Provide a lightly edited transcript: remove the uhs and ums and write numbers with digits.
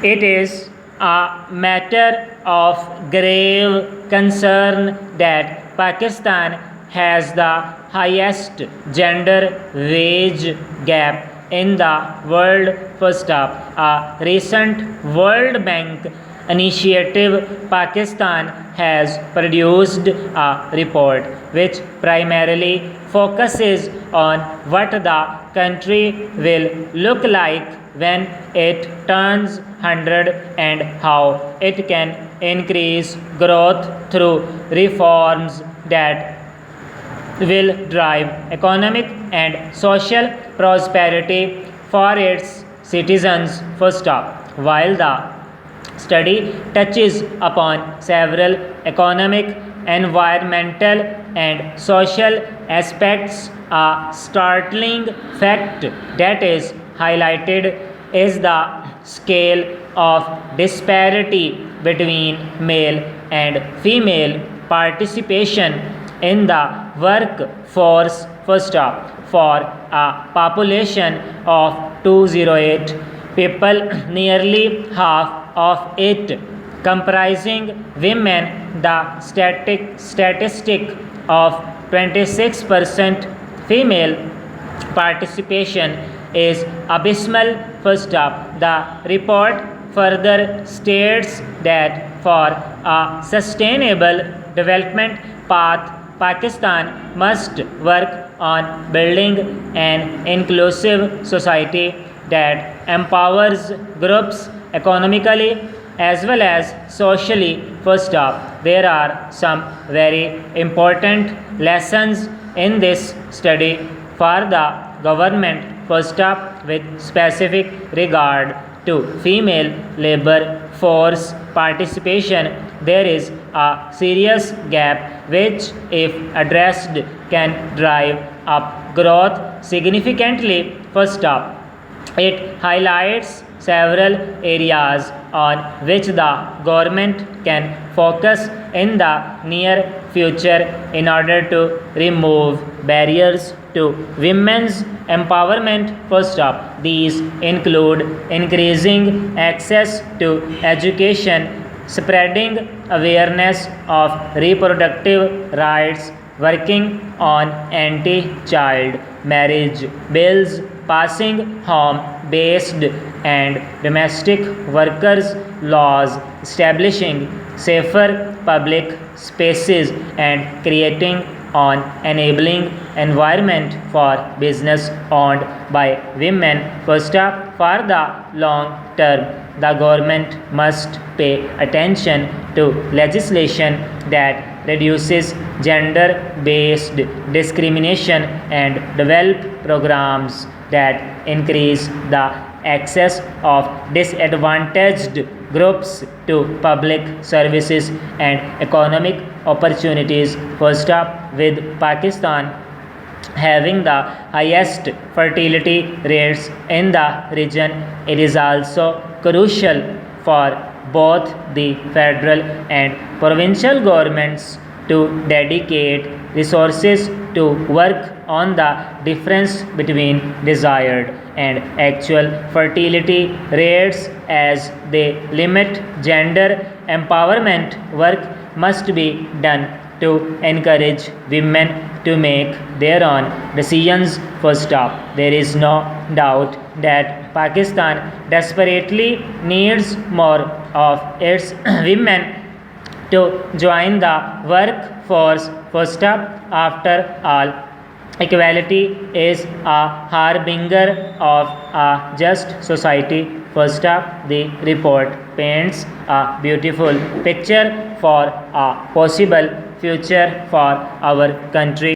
It is a matter of grave concern that Pakistan has the highest gender wage gap in the world. First up, a recent World Bank initiative, Pakistan has produced a report which primarily focuses on what the country will look like when it turns 100 and how it can increase growth through reforms that will drive economic and social prosperity for its citizens. First up, while the study touches upon several economic, environmental, and social aspects, a startling fact that is highlighted is the scale of disparity between male and female participation in the workforce. First up, for a population of 208 people, nearly half of it comprising women, the statistic of 26% female participation is abysmal. First up, the report further states that for a sustainable development path, Pakistan must work on building an inclusive society that empowers groups economically as well as socially. First up, there are some very important lessons in this study for the government. First up, with specific regard to female labor force participation, there is a serious gap which, if addressed, can drive up growth significantly. First up, it highlights several areas on which the government can focus in the near future in order to remove barriers to women's empowerment. First up, these include increasing access to education, spreading awareness of reproductive rights, working on anti-child marriage bills, passing home-based and domestic workers laws, establishing safer public spaces, and creating an enabling environment for business owned by women. First up, for the long term, the government must pay attention to legislation that reduces gender-based discrimination and develop programs that increase the access of disadvantaged groups to public services and economic opportunities. First up, with Pakistan having the highest fertility rates in the region, it is also crucial for both the federal and provincial governments to dedicate resources to work on the difference between desired and actual fertility rates as they limit gender empowerment. Work must be done to encourage women to make their own decisions. First up, there is no doubt that Pakistan desperately needs more of its women to join the workforce. First up, after all, equality is a harbinger of a just society. First up, the report paints a beautiful picture for a possible future for our country.